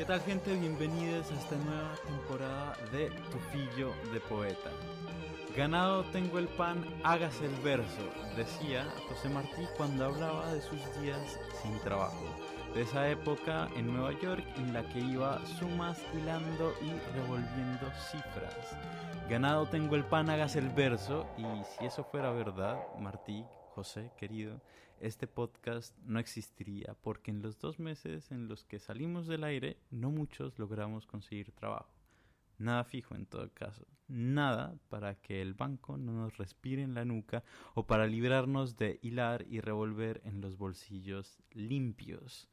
¿Qué tal, gente? Bienvenidos a esta nueva temporada de Tufillo de Poeta. Ganado tengo el pan, hágase el verso, decía José Martí cuando hablaba de sus días sin trabajo, de esa época en Nueva York en la que iba sumas, hilando y revolviendo cifras. Ganado tengo el pan, hágase el verso, y si eso fuera verdad, Martí, José, querido, este podcast no existiría, porque en los 2 meses en los que salimos del aire, no muchos logramos conseguir trabajo. Nada fijo en todo caso, nada para que el banco no nos respire en la nuca o para librarnos de hilar y revolver en los bolsillos limpios.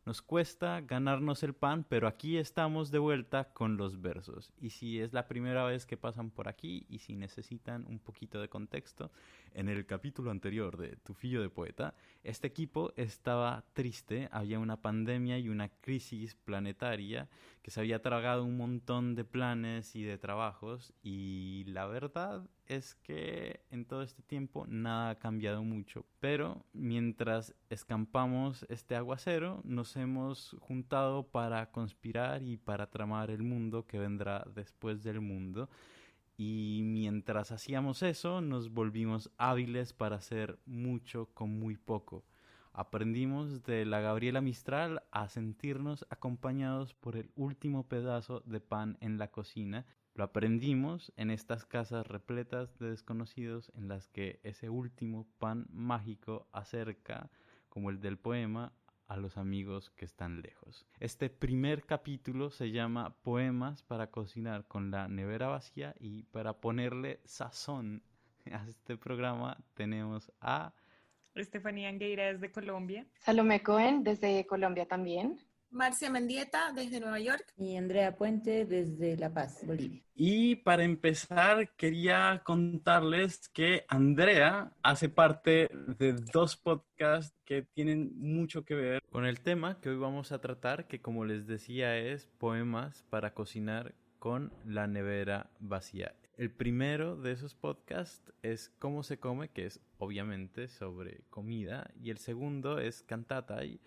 Nos cuesta ganarnos el pan, pero aquí estamos de vuelta con los versos. Y si es la primera vez que pasan por aquí y si necesitan un poquito de contexto, en el capítulo anterior de Tufillo de Poeta, este equipo estaba triste, había una pandemia y una crisis planetaria que se había tragado un montón de planes y de trabajos, y la verdad es que en todo este tiempo nada ha cambiado mucho, pero mientras escampamos este aguacero nos hemos juntado para conspirar y para tramar el mundo que vendrá después del mundo. Y mientras hacíamos eso, nos volvimos hábiles para hacer mucho con muy poco. Aprendimos de la Gabriela Mistral a sentirnos acompañados por el último pedazo de pan en la cocina. Lo aprendimos en estas casas repletas de desconocidos en las que ese último pan mágico acerca, como el del poema, a los amigos que están lejos. Este primer capítulo se llama Poemas para cocinar con la nevera vacía, y para ponerle sazón a este programa tenemos a Estefanía Angueira desde Colombia. Salomé Cohen desde Colombia también. Marcia Mendieta desde Nueva York. Y Andrea Puente desde La Paz, Bolivia. Y para empezar, quería contarles que Andrea hace parte de 2 podcasts que tienen mucho que ver con el tema que hoy vamos a tratar, que como les decía es Poemas para cocinar con la nevera vacía. El primero de esos podcasts es Cómo se come, que es obviamente sobre comida, y el segundo es Cantatay,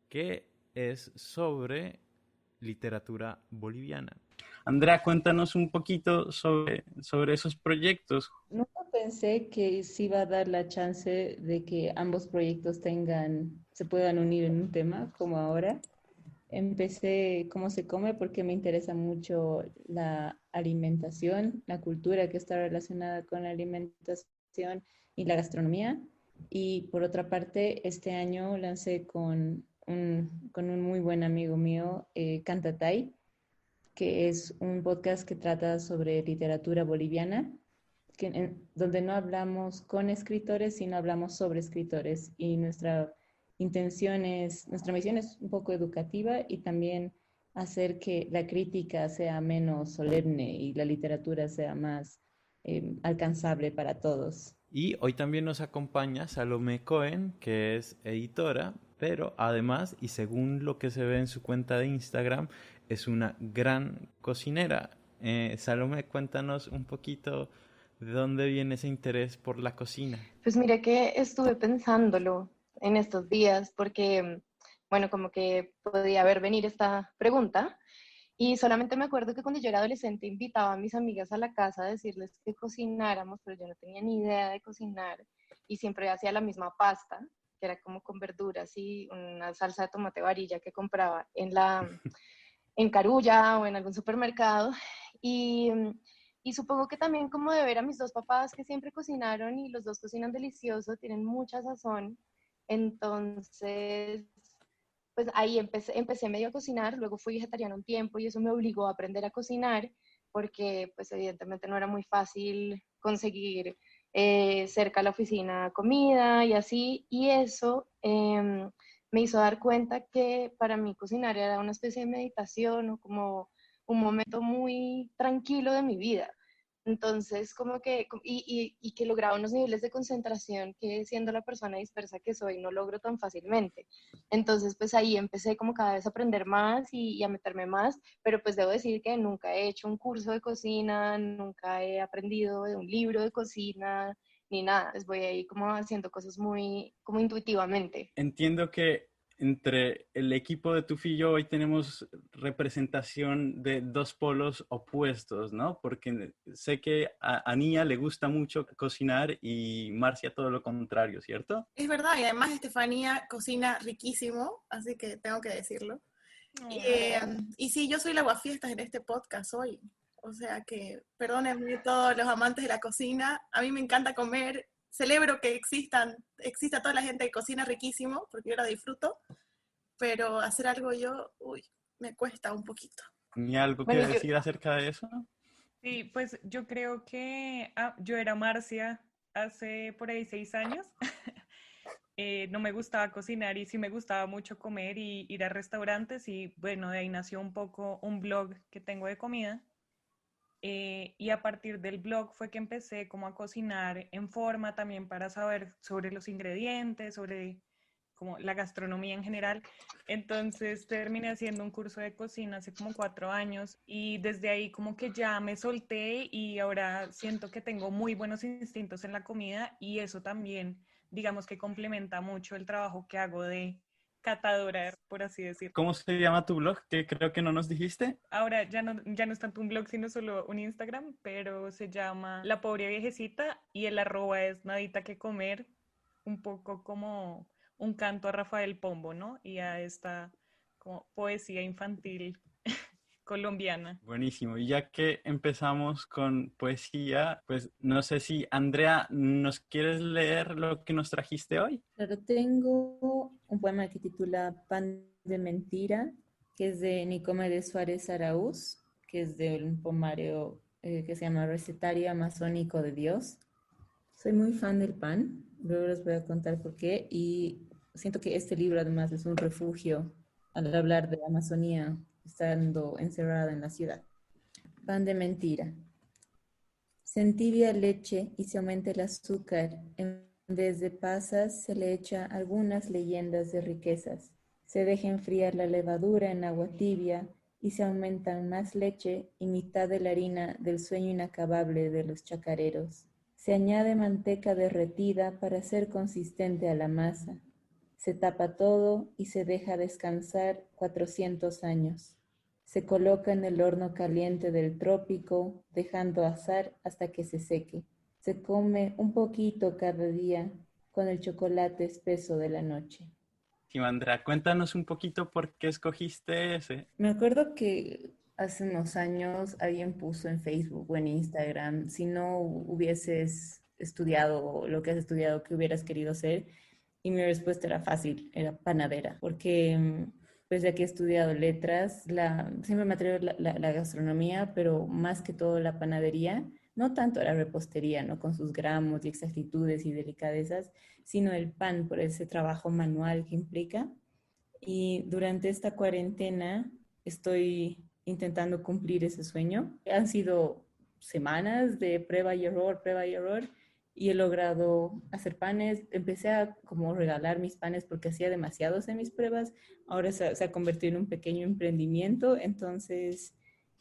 que es sobre literatura boliviana. Andrea, cuéntanos un poquito sobre esos proyectos. Nunca pensé que se iba a dar la chance de que ambos proyectos se puedan unir en un tema como ahora. Empecé Cómo se come porque me interesa mucho la alimentación, la cultura que está relacionada con la alimentación y la gastronomía. Y por otra parte, este año lancé con un muy buen amigo mío, Cantatay, que es un podcast que trata sobre literatura boliviana, donde no hablamos con escritores, sino hablamos sobre escritores. Y nuestra misión es un poco educativa y también hacer que la crítica sea menos solemne y la literatura sea más alcanzable para todos. Y hoy también nos acompaña Salomé Cohen, que es editora, pero además, y según lo que se ve en su cuenta de Instagram, es una gran cocinera. Salomé, cuéntanos un poquito de dónde viene ese interés por la cocina. Pues mira que estuve pensándolo en estos días porque, bueno, como que podía ver venir esta pregunta, y solamente me acuerdo que cuando yo era adolescente invitaba a mis amigas a la casa a decirles que cocináramos, pero yo no tenía ni idea de cocinar y siempre hacía la misma pasta, que era como con verduras y una salsa de tomate varilla que compraba en Carulla o en algún supermercado. Y, y supongo que también como de ver a mis 2 papás que siempre cocinaron y los 2 cocinan delicioso, tienen mucha sazón. Entonces, pues ahí empecé medio a cocinar, luego fui vegetariana un tiempo y eso me obligó a aprender a cocinar porque pues evidentemente no era muy fácil conseguir cerca a la oficina comida y así, y eso me hizo dar cuenta que para mí cocinar era una especie de meditación o como un momento muy tranquilo de mi vida. Entonces, como que, y que lograba unos niveles de concentración que siendo la persona dispersa que soy no logro tan fácilmente. Entonces, pues ahí empecé como cada vez a aprender más y a meterme más, pero pues debo decir que nunca he hecho un curso de cocina, nunca he aprendido de un libro de cocina, ni nada. Pues voy ahí como haciendo cosas muy, como intuitivamente. Entiendo que entre el equipo de Tufillo hoy tenemos representación de dos polos opuestos, ¿no? Porque sé que a Nia le gusta mucho cocinar y Marcia todo lo contrario, ¿cierto? Es verdad, y además Estefanía cocina riquísimo, así que tengo que decirlo. Y sí, yo soy la aguafiestas en este podcast hoy. O sea que, perdónenme todos los amantes de la cocina, a mí me encanta comer, celebro que exista toda la gente que cocina riquísimo, porque yo la disfruto, pero hacer algo yo, me cuesta un poquito. ¿Ni algo que Bueno, decir acerca de eso? Sí, pues yo creo que yo era Marcia hace por ahí 6 años. No me gustaba cocinar y sí me gustaba mucho comer y ir a restaurantes y bueno, de ahí nació un poco un blog que tengo de comida. Y a partir del blog fue que empecé como a cocinar en forma también para saber sobre los ingredientes, sobre como la gastronomía en general. Entonces terminé haciendo un curso de cocina hace como 4 años y desde ahí como que ya me solté y ahora siento que tengo muy buenos instintos en la comida y eso también digamos que complementa mucho el trabajo que hago de catadora, por así decirlo. ¿Cómo se llama tu blog? Que creo que no nos dijiste. Ahora ya no es tanto un blog, sino solo un Instagram, pero se llama La Pobre Viejecita y el arroba es Nadita que Comer, un poco como un canto a Rafael Pombo, ¿no? Y a esta como poesía infantil colombiana. Buenísimo. Y ya que empezamos con poesía, pues no sé si Andrea, ¿nos quieres leer lo que nos trajiste hoy? Claro, tengo un poema que titula Pan de Mentira, que es de Nicomedes Suárez Araúz, que es de un poemario que se llama Recetario Amazónico de Dios. Soy muy fan del pan, luego les voy a contar por qué, y siento que este libro además es un refugio al hablar de la Amazonía, estando encerrada en la ciudad. Pan de mentira. Se entibia leche y se aumenta el azúcar. En vez de pasas se le echa algunas leyendas de riquezas. Se deja enfriar la levadura en agua tibia y se aumentan más leche y mitad de la harina del sueño inacabable de los chacareros. Se añade manteca derretida para hacer consistente a la masa. Se tapa todo y se deja descansar 400 años. Se coloca en el horno caliente del trópico, dejando asar hasta que se seque. Se come un poquito cada día con el chocolate espeso de la noche. Sí, Andrea, cuéntanos un poquito por qué escogiste ese. Me acuerdo que hace unos años alguien puso en Facebook o en Instagram, si no hubieses estudiado lo que has estudiado, ¿qué hubieras querido ser? Y mi respuesta era fácil, era panadera, porque pese a que he estudiado letras, siempre me atrevo la gastronomía, pero más que todo la panadería, no tanto la repostería, ¿no? Con sus gramos y exactitudes y delicadezas, sino el pan por ese trabajo manual que implica. Y durante esta cuarentena estoy intentando cumplir ese sueño. Han sido semanas de prueba y error, y he logrado hacer panes. Empecé a como regalar mis panes porque hacía demasiados en mis pruebas. Ahora se ha convertido en un pequeño emprendimiento. Entonces,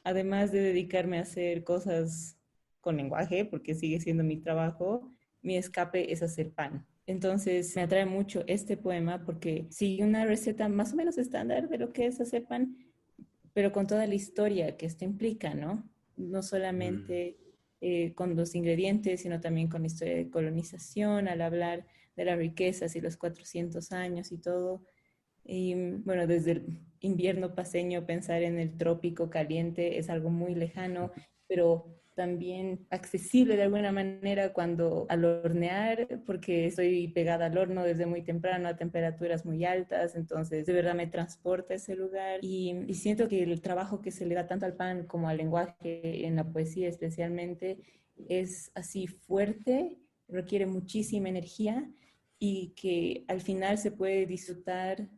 además de dedicarme a hacer cosas con lenguaje, porque sigue siendo mi trabajo, mi escape es hacer pan. Entonces me atrae mucho este poema porque sigue una receta más o menos estándar de lo que es hacer pan, pero con toda la historia que esto implica, ¿no? No solamente con los ingredientes, sino también con la historia de colonización, al hablar de las riquezas y los 400 años y todo. Y bueno, desde el invierno paceño pensar en el trópico caliente es algo muy lejano, pero también accesible de alguna manera cuando al hornear, porque estoy pegada al horno desde muy temprano a temperaturas muy altas, entonces de verdad me transporta a ese lugar y siento que el trabajo que se le da tanto al pan como al lenguaje, en la poesía especialmente, es así fuerte, requiere muchísima energía y que al final se puede disfrutar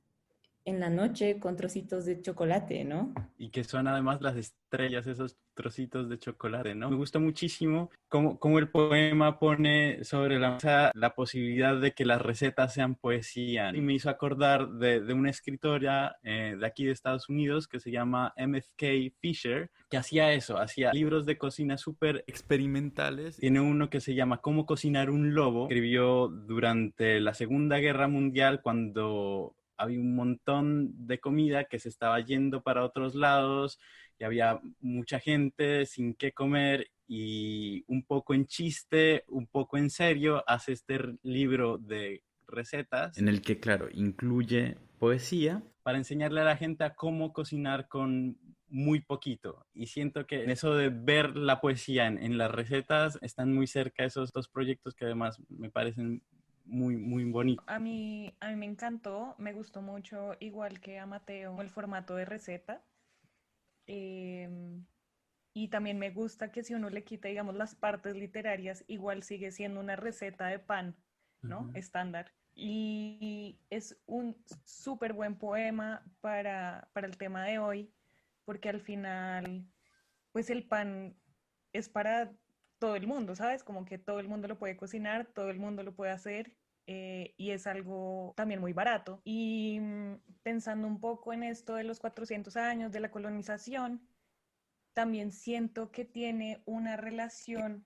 en la noche con trocitos de chocolate, ¿no? Y que son además las estrellas, esos trocitos de chocolate, ¿no? Me gusta muchísimo cómo el poema pone sobre la mesa la posibilidad de que las recetas sean poesía. Y me hizo acordar de una escritora de aquí de Estados Unidos que se llama MFK Fisher, que hacía eso, hacía libros de cocina súper experimentales. Tiene uno que se llama Cómo cocinar un lobo. Escribió durante la Segunda Guerra Mundial cuando había un montón de comida que se estaba yendo para otros lados y había mucha gente sin qué comer, y un poco en chiste, un poco en serio, hace este libro de recetas en el que, claro, incluye poesía para enseñarle a la gente a cómo cocinar con muy poquito. Y siento que en eso de ver la poesía en las recetas están muy cerca esos dos proyectos que además me parecen muy, muy bonitos. A mí me encantó, me gustó mucho, igual que a Mateo, el formato de receta. Em, y también me gusta que si uno le quita, digamos, las partes literarias, igual sigue siendo una receta de pan, ¿no? Estándar. Y es un súper buen poema para el tema de hoy, porque al final, pues el pan es para todo el mundo, ¿sabes? Como que todo el mundo lo puede cocinar, todo el mundo lo puede hacer. Y es algo también muy barato. Y pensando un poco en esto de los 400 años de la colonización, también siento que tiene una relación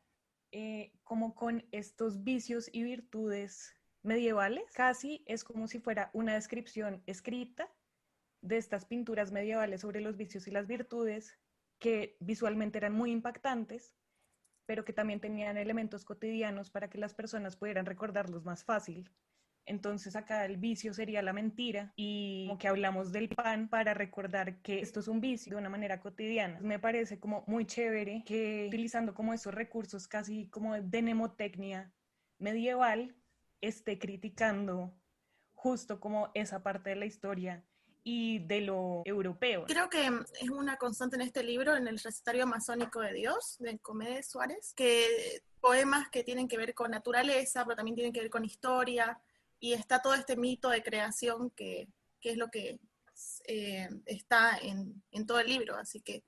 como con estos vicios y virtudes medievales. Casi es como si fuera una descripción escrita de estas pinturas medievales sobre los vicios y las virtudes, que visualmente eran muy impactantes, pero que también tenían elementos cotidianos para que las personas pudieran recordarlos más fácil. Entonces acá el vicio sería la mentira, y como que hablamos del pan para recordar que esto es un vicio de una manera cotidiana. Me parece como muy chévere que utilizando como esos recursos casi como de mnemotecnia medieval esté criticando justo como esa parte de la historia y de lo europeo. Creo que es una constante en este libro, en el recetario amazónico de Dios, de Comedes Suárez, que poemas que tienen que ver con naturaleza, pero también tienen que ver con historia, y está todo este mito de creación que es lo que está en todo el libro, así que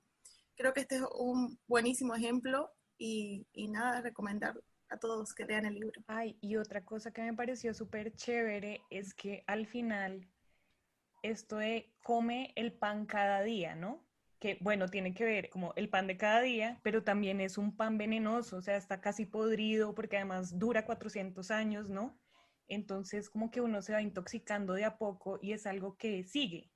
creo que este es un buenísimo ejemplo, y nada, recomendar a todos que lean el libro. Ay, y otra cosa que me pareció súper chévere es que al final esto de come el pan cada día, ¿no? Que bueno, tiene que ver como el pan de cada día, pero también es un pan venenoso, o sea, está casi podrido porque además dura 400 años, ¿no? Entonces como que uno se va intoxicando de a poco y es algo que sigue.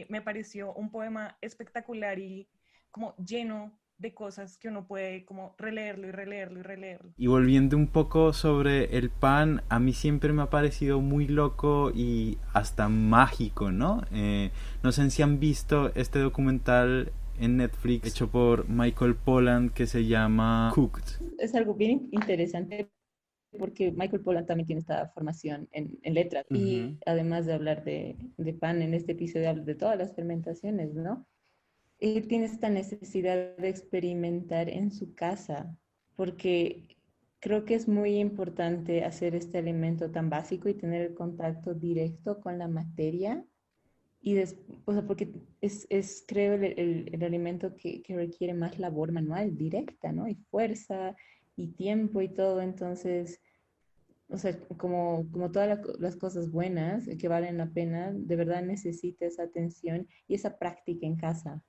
Me pareció un poema espectacular y como lleno de cosas que uno puede como releerlo y releerlo y releerlo. Y volviendo un poco sobre el pan, a mí siempre me ha parecido muy loco y hasta mágico, ¿no? No sé si han visto este documental en Netflix hecho por Michael Pollan que se llama Cooked. Es algo bien interesante porque Michael Pollan también tiene esta formación en letras. Y además de hablar de pan, en este episodio habla de todas las fermentaciones, ¿no? Él tiene esta necesidad de experimentar en su casa, porque creo que es muy importante hacer este alimento tan básico y tener el contacto directo con la materia. O sea, porque creo, el alimento que requiere más labor manual directa, ¿no? Y fuerza y tiempo y todo. Entonces, o sea, como todas las cosas buenas que valen la pena, de verdad necesita esa atención y esa práctica en casa.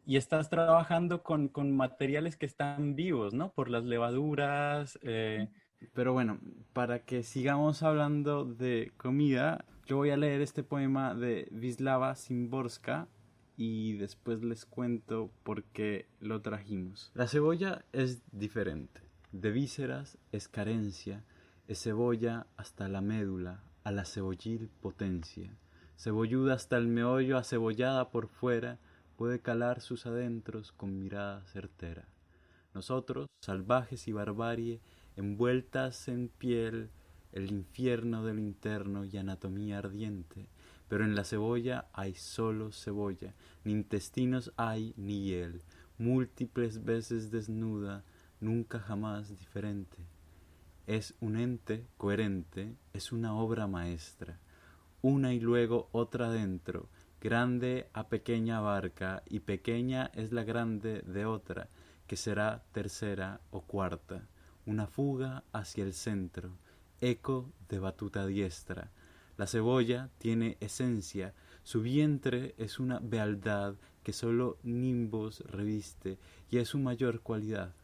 Y estás trabajando con materiales que están vivos, ¿no? Por las levaduras. Pero bueno, para que sigamos hablando de comida, yo voy a leer este poema de Wisława Szymborska y después les cuento por qué lo trajimos. La cebolla es diferente. De vísceras es carencia, es cebolla hasta la médula, a la cebollil potencia. Cebolluda hasta el meollo, acebollada por fuera, puede calar sus adentros con mirada certera. Nosotros, salvajes y barbarie, envueltas en piel, el infierno del interno y anatomía ardiente, pero en la cebolla hay solo cebolla, ni intestinos hay ni hiel, múltiples veces desnuda, nunca jamás diferente. Es un ente coherente, es una obra maestra, una y luego otra dentro, grande a pequeña abarca, y pequeña es la grande de otra, que será tercera o cuarta, una fuga hacia el centro, eco de batuta diestra. La cebolla tiene esencia, su vientre es una bealdad que solo nimbos reviste, y es su mayor cualidad.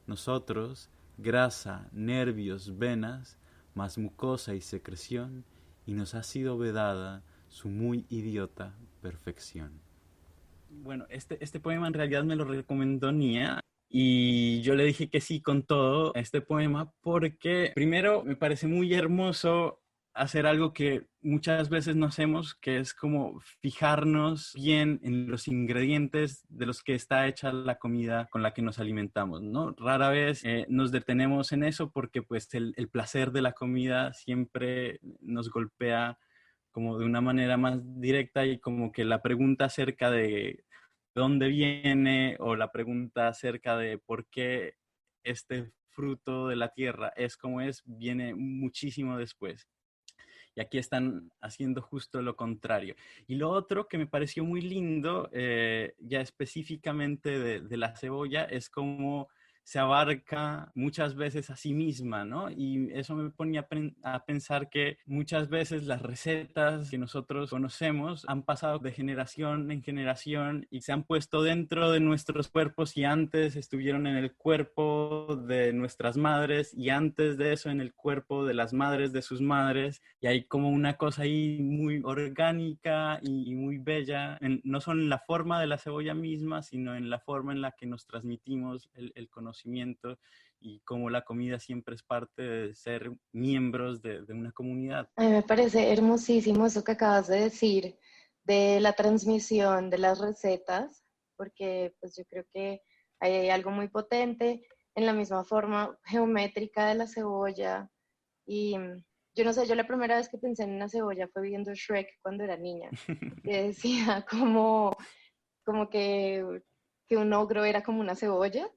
Nosotros, grasa, nervios, venas, más mucosa y secreción, y nos ha sido vedada su muy idiota perfección. Bueno, este poema en realidad me lo recomendó Nia y yo le dije que sí con todo a este poema porque primero me parece muy hermoso hacer algo que muchas veces no hacemos, que es como fijarnos bien en los ingredientes de los que está hecha la comida con la que nos alimentamos, ¿no? Rara vez nos detenemos en eso porque pues el placer de la comida siempre nos golpea como de una manera más directa y como que la pregunta acerca de dónde viene o la pregunta acerca de por qué este fruto de la tierra es como es, viene muchísimo después. Y aquí están haciendo justo lo contrario. Y lo otro que me pareció muy lindo, ya específicamente de la cebolla, es como se abarca muchas veces a sí misma, ¿no? Y eso me ponía a pensar que muchas veces las recetas que nosotros conocemos han pasado de generación en generación y se han puesto dentro de nuestros cuerpos y antes estuvieron en el cuerpo de nuestras madres y antes de eso en el cuerpo de las madres de sus madres y hay como una cosa ahí muy orgánica y muy bella, no solo en la forma de la cebolla misma, sino en la forma en la que nos transmitimos el conocimiento y cómo la comida siempre es parte de ser miembros de una comunidad. A mí me parece hermosísimo eso que acabas de decir de la transmisión de las recetas, porque pues yo creo que hay algo muy potente en la misma forma geométrica de la cebolla. Y yo no sé, yo la primera vez que pensé en una cebolla fue viendo Shrek cuando era niña, que decía como que un ogro era como una cebolla.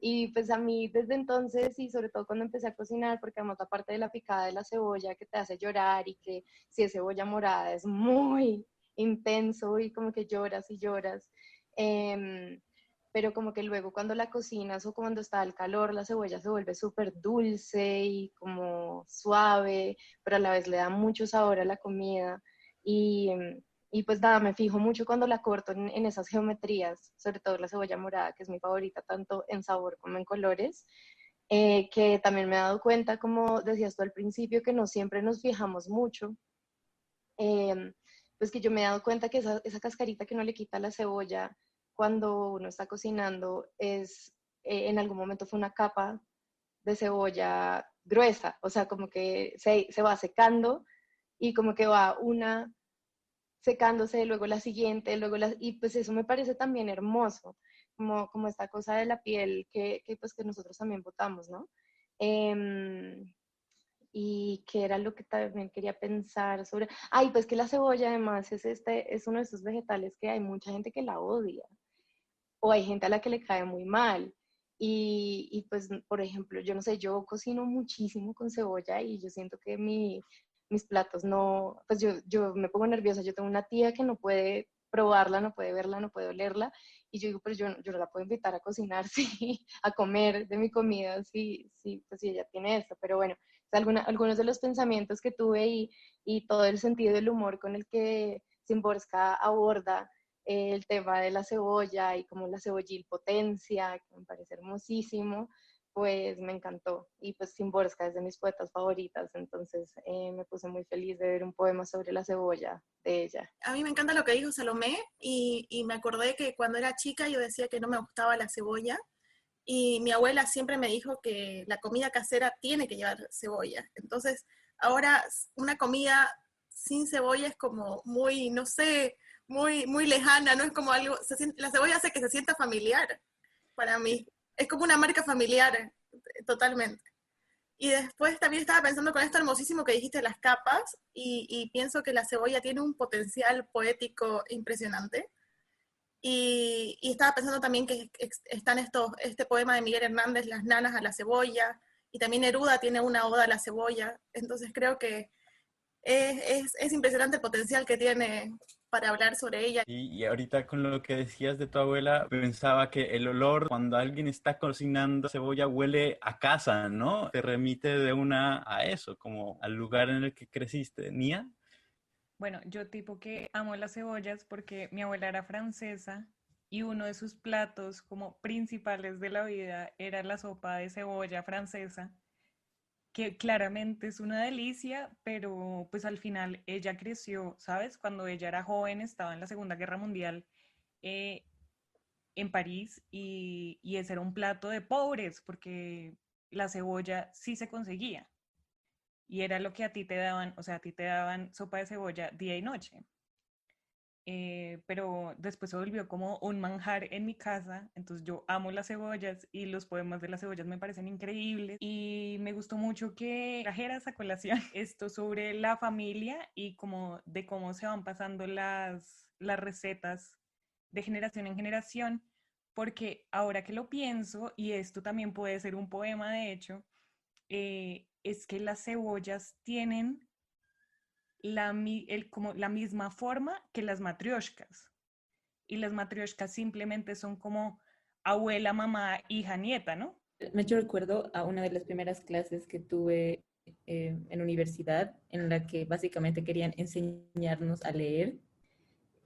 Y pues a mí desde entonces, y sobre todo cuando empecé a cocinar, porque además la parte de la picada de la cebolla que te hace llorar y que si es cebolla morada es muy intenso y como que lloras y lloras. Pero como que luego cuando la cocinas o cuando está al calor, la cebolla se vuelve súper dulce y como suave, pero a la vez le da mucho sabor a la comida. Y, y pues nada, me fijo mucho cuando la corto en esas geometrías, sobre todo la cebolla morada, que es mi favorita tanto en sabor como en colores, que también me he dado cuenta, como decías tú al principio, que no siempre nos fijamos mucho. Pues que yo me he dado cuenta que esa cascarita que uno le quita a la cebolla cuando uno está cocinando es, en algún momento fue una capa de cebolla gruesa, o sea, como que se va secando y como que va una secándose, luego la siguiente, y pues eso me parece también hermoso, como esta cosa de la piel pues que nosotros también botamos, ¿no? Y que era lo que también quería pensar sobre, ay, pues que la cebolla además es uno de esos vegetales que hay mucha gente que la odia, o hay gente a la que le cae muy mal. Y pues, por ejemplo, yo no sé, yo cocino muchísimo con cebolla y yo siento que mis platos no, pues yo me pongo nerviosa. Yo tengo una tía que no puede probarla, no puede verla, no puede olerla. Y yo digo, pero yo no la puedo invitar a cocinar, sí, a comer de mi comida, sí, sí, pues si ella tiene esto. Pero bueno, algunos de los pensamientos que tuve y todo el sentido del humor con el que Szymborska aborda el tema de la cebolla y como la cebollil potencia, que me parece hermosísimo, pues me encantó. Y pues Szymborska es de mis poetas favoritas, entonces me puse muy feliz de ver un poema sobre la cebolla de ella. A mí me encanta lo que dijo Salomé y me acordé que cuando era chica yo decía que no me gustaba la cebolla y mi abuela siempre me dijo que la comida casera tiene que llevar cebolla. Entonces, ahora una comida sin cebolla es como muy, no sé, muy lejana, no es como algo, la cebolla hace que se sienta familiar para mí. Es como una marca familiar, totalmente. Y después también estaba pensando con esto hermosísimo que dijiste, las capas, y pienso que la cebolla tiene un potencial poético impresionante. Y estaba pensando también que están este poema de Miguel Hernández, Las nanas a la cebolla, y también Neruda tiene una oda a la cebolla. Entonces creo que es impresionante el potencial que tiene para hablar sobre ella. Y ahorita con lo que decías de tu abuela, pensaba que el olor cuando alguien está cocinando cebolla huele a casa, ¿no? Te remite de una a eso, como al lugar en el que creciste. ¿Nia? Bueno, yo tipo que amo las cebollas porque mi abuela era francesa y uno de sus platos como principales de la vida era la sopa de cebolla francesa, que claramente es una delicia, pero pues al final ella creció, ¿sabes? Cuando ella era joven, estaba en la Segunda Guerra Mundial eh, en París y ese era un plato de pobres porque la cebolla sí se conseguía y era lo que a ti te daban, o sea, a ti te daban sopa de cebolla día y noche. Pero después se volvió como un manjar en mi casa, entonces yo amo las cebollas y los poemas de las cebollas me parecen increíbles y me gustó mucho que trajeras a colación esto sobre la familia y como de cómo se van pasando las recetas de generación en generación, porque ahora que lo pienso, y esto también puede ser un poema de hecho, es que las cebollas tienen como la misma forma que las matrioshkas. Y las matrioshkas simplemente son como abuela, mamá, hija, nieta, ¿no? Yo recuerdo a una de las primeras clases que tuve en universidad, en la que básicamente querían enseñarnos a leer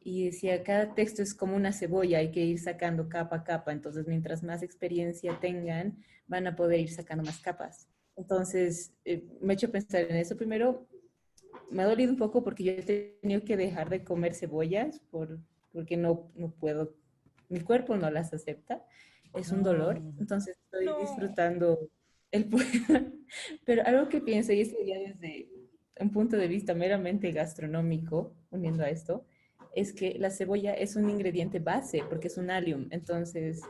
y decía, cada texto es como una cebolla, hay que ir sacando capa a capa, entonces mientras más experiencia tengan, van a poder ir sacando más capas. Entonces, me ha hecho pensar en eso. Primero, me ha dolido un poco porque yo he tenido que dejar de comer cebollas porque no puedo, mi cuerpo no las acepta, es un dolor, entonces estoy No. disfrutando el poema. Pero algo que pienso, y esto ya desde un punto de vista meramente gastronómico, uniendo a esto, es que la cebolla es un ingrediente base porque es un allium, entonces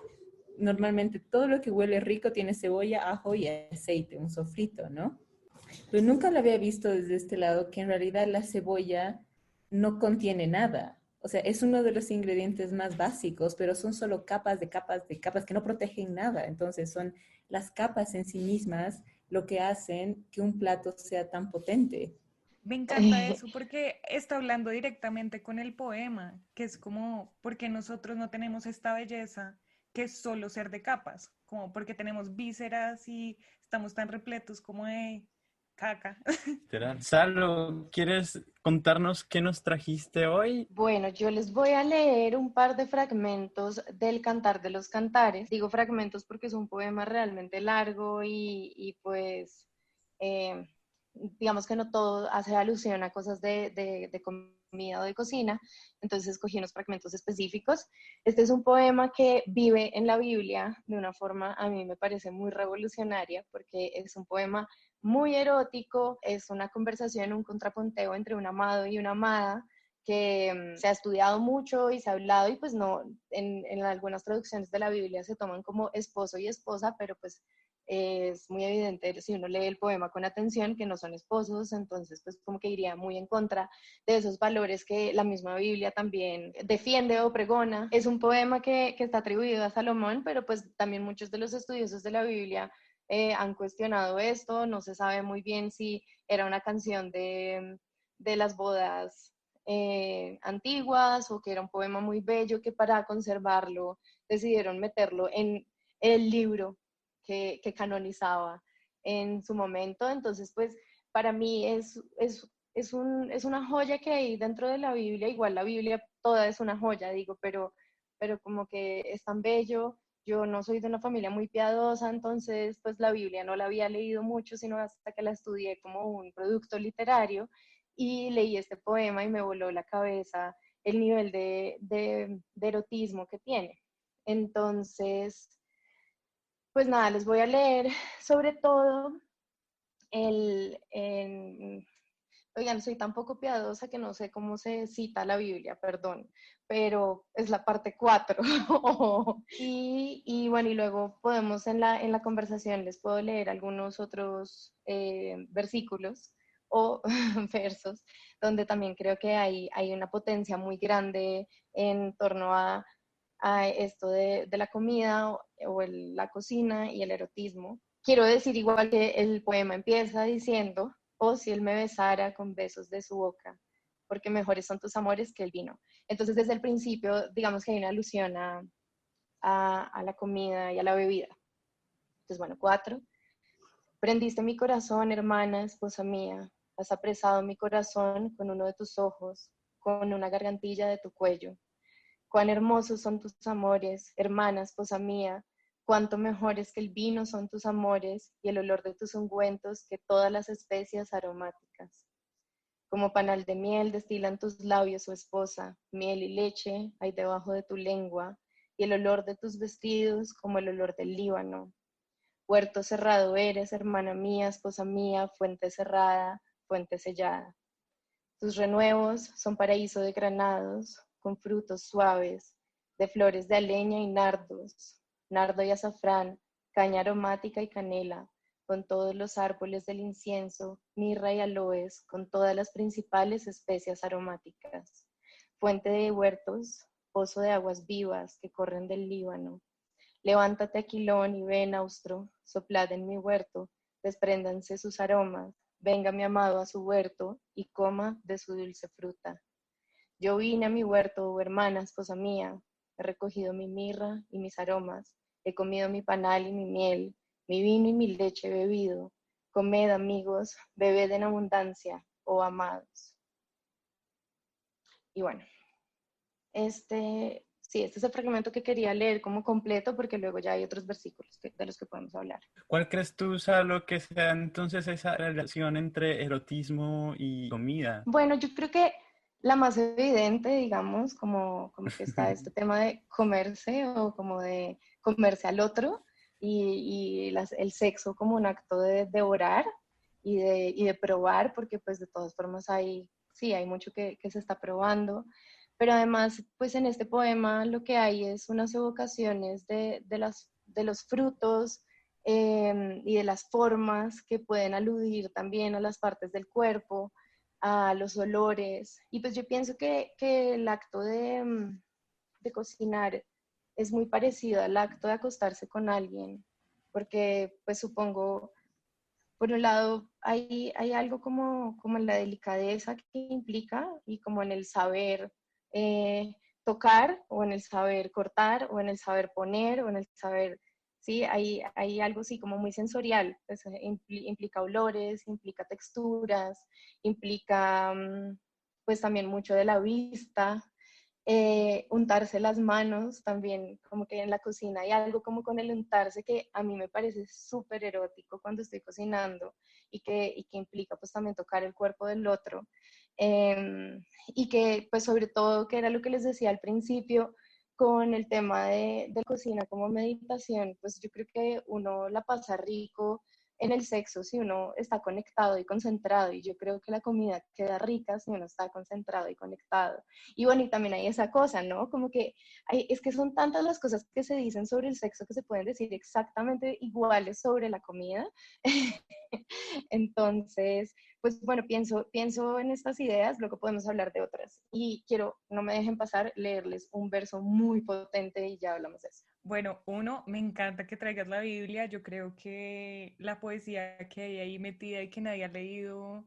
normalmente todo lo que huele rico tiene cebolla, ajo y aceite, un sofrito, ¿no? Pero nunca lo había visto desde este lado, que en realidad la cebolla no contiene nada. O sea, es uno de los ingredientes más básicos, pero son solo capas de capas de capas que no protegen nada. Entonces son las capas en sí mismas lo que hacen que un plato sea tan potente. Me encanta eso porque está hablando directamente con el poema, que es como porque nosotros no tenemos esta belleza que es solo ser de capas, como porque tenemos vísceras y estamos tan repletos como de caca. Literal. Salo, ¿quieres contarnos qué nos trajiste hoy? Bueno, yo les voy a leer un par de fragmentos del Cantar de los Cantares. Digo fragmentos porque es un poema realmente largo y pues eh, digamos que no todo hace alusión a cosas de comida o de cocina, entonces escogí unos fragmentos específicos. Este es un poema que vive en la Biblia de una forma a mí me parece muy revolucionaria porque es un poema muy erótico, es una conversación, un contrapunteo entre un amado y una amada que se ha estudiado mucho y se ha hablado y pues no, en algunas traducciones de la Biblia se toman como esposo y esposa, pero pues es muy evidente si uno lee el poema con atención que no son esposos, entonces pues como que iría muy en contra de esos valores que la misma Biblia también defiende o pregona. Es un poema que está atribuido a Salomón, pero pues también muchos de los estudiosos de la Biblia han cuestionado esto, no se sabe muy bien si era una canción de las bodas antiguas o que era un poema muy bello que para conservarlo decidieron meterlo en el libro que canonizaba en su momento. Entonces, pues para mí es una joya que hay dentro de la Biblia, igual la Biblia toda es una joya, digo, pero como que es tan bello. Yo no soy de una familia muy piadosa, entonces pues la Biblia no la había leído mucho, sino hasta que la estudié como un producto literario y leí este poema y me voló la cabeza el nivel de erotismo que tiene. Entonces, pues nada, les voy a leer sobre todo el oigan, soy tan poco piadosa que no sé cómo se cita la Biblia, perdón, pero es la parte 4. Y bueno, y luego podemos en la conversación, les puedo leer algunos otros versículos o versos, donde también creo que hay una potencia muy grande en torno a esto de la comida la cocina y el erotismo. Quiero decir igual que el poema empieza diciendo, oh, si él me besara con besos de su boca, porque mejores son tus amores que el vino. Entonces, desde el principio, digamos que hay una alusión a la comida y a la bebida. Entonces, bueno, 4. Prendiste mi corazón, hermana, esposa mía. Has apresado mi corazón con uno de tus ojos, con una gargantilla de tu cuello. Cuán hermosos son tus amores, hermana, esposa mía. Cuánto mejores que el vino son tus amores y el olor de tus ungüentos que todas las especias aromáticas. Como panal de miel destilan tus labios, oh esposa, miel y leche hay debajo de tu lengua, y el olor de tus vestidos como el olor del Líbano. Huerto cerrado eres, hermana mía, esposa mía, fuente cerrada, fuente sellada. Tus renuevos son paraíso de granados, con frutos suaves, de flores de aleña y nardos, nardo y azafrán, caña aromática y canela, con todos los árboles del incienso, mirra y aloes, con todas las principales especias aromáticas. Fuente de huertos, pozo de aguas vivas que corren del Líbano. Levántate, Aquilón, y ven, Austro, soplad en mi huerto, despréndanse sus aromas, venga mi amado a su huerto y coma de su dulce fruta. Yo vine a mi huerto, oh hermana, esposa mía, he recogido mi mirra y mis aromas, he comido mi panal y mi miel, mi vino y mi leche he bebido. Comed, amigos, bebed en abundancia, oh amados. Y bueno, sí, este es el fragmento que quería leer como completo porque luego ya hay otros versículos de los que podemos hablar. ¿Cuál crees tú, Salo, que sea entonces esa relación entre erotismo y comida? Bueno, yo creo que la más evidente, digamos, como que está este tema de comerse o como de comerse al otro y el sexo como un acto de devorar y de probar, porque pues de todas formas sí, hay mucho que se está probando. Pero además, pues en este poema lo que hay es unas evocaciones de los frutos y de las formas que pueden aludir también a las partes del cuerpo, a los olores. Y pues yo pienso que el acto de cocinar es muy parecido al acto de acostarse con alguien, porque pues supongo, por un lado, hay algo como en la delicadeza que implica y como en el saber tocar o en el saber cortar o en el saber poner o en el saber, sí, hay algo así como muy sensorial, pues, implica olores, implica texturas, implica pues también mucho de la vista. Untarse las manos también, como que en la cocina hay algo como con el untarse que a mí me parece súper erótico cuando estoy cocinando y que implica pues también tocar el cuerpo del otro. Y que pues sobre todo, que era lo que les decía al principio, con el tema de cocina como meditación, pues yo creo que uno la pasa rico en el sexo si uno está conectado y concentrado, y yo creo que la comida queda rica si uno está concentrado y conectado. Y bueno, y también hay esa cosa, ¿no? Como que es que son tantas las cosas que se dicen sobre el sexo que se pueden decir exactamente iguales sobre la comida. Entonces, pues bueno, pienso en estas ideas, luego podemos hablar de otras. Y quiero, no me dejen pasar, leerles un verso muy potente y ya hablamos de eso. Bueno, uno, me encanta que traigas la Biblia. Yo creo que la poesía que hay ahí metida y que nadie ha leído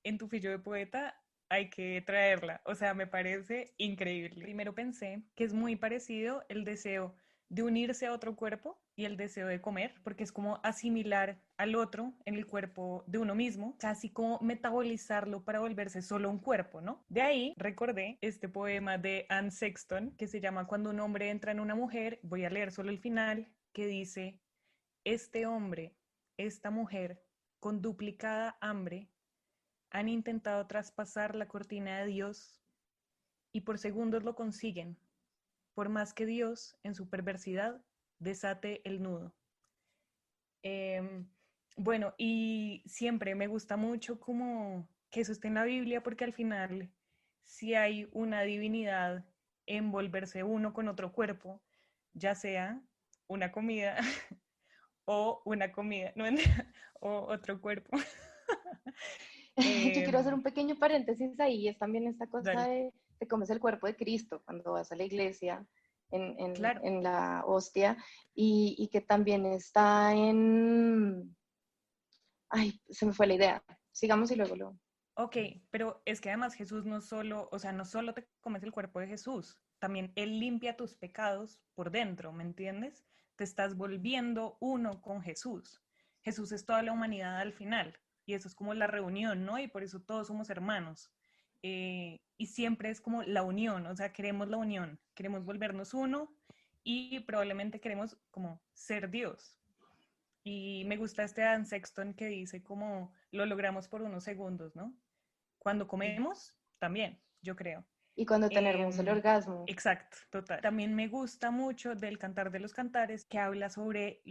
en tu fillo de poeta, hay que traerla. O sea, me parece increíble. Primero pensé que es muy parecido el deseo de unirse a otro cuerpo y el deseo de comer, porque es como asimilar al otro en el cuerpo de uno mismo, casi como metabolizarlo para volverse solo un cuerpo, ¿no? De ahí recordé este poema de Anne Sexton que se llama Cuando un hombre entra en una mujer. Voy a leer solo el final, que dice: este hombre, esta mujer, con duplicada hambre, han intentado traspasar la cortina de Dios y por segundos lo consiguen, por más que Dios, en su perversidad, desate el nudo. Eh, bueno, y siempre me gusta mucho como que eso esté en la Biblia, porque al final, si hay una divinidad en volverse uno con otro cuerpo, ya sea una comida o una comida, no, o otro cuerpo. Yo quiero hacer un pequeño paréntesis ahí, es también esta cosa Dale, de cómo es el cuerpo de Cristo cuando vas a la iglesia claro. en la hostia y que también está en... Ay, se me fue la idea. Sigamos y luego lo... Ok, pero es que además Jesús no solo, o sea, no solo te comes el cuerpo de Jesús, también Él limpia tus pecados por dentro, ¿me entiendes? Te estás volviendo uno con Jesús. Jesús es toda la humanidad al final, y eso es como la reunión, ¿no? Y por eso todos somos hermanos. Y siempre es como la unión, o sea, queremos la unión, queremos volvernos uno, y probablemente queremos como ser Dios. Y me gusta este Dan Sexton que dice como lo logramos por unos segundos, ¿no? Cuando comemos, también, yo creo. Y cuando tenemos el orgasmo. Exacto, total. También me gusta mucho del Cantar de los Cantares que habla sobre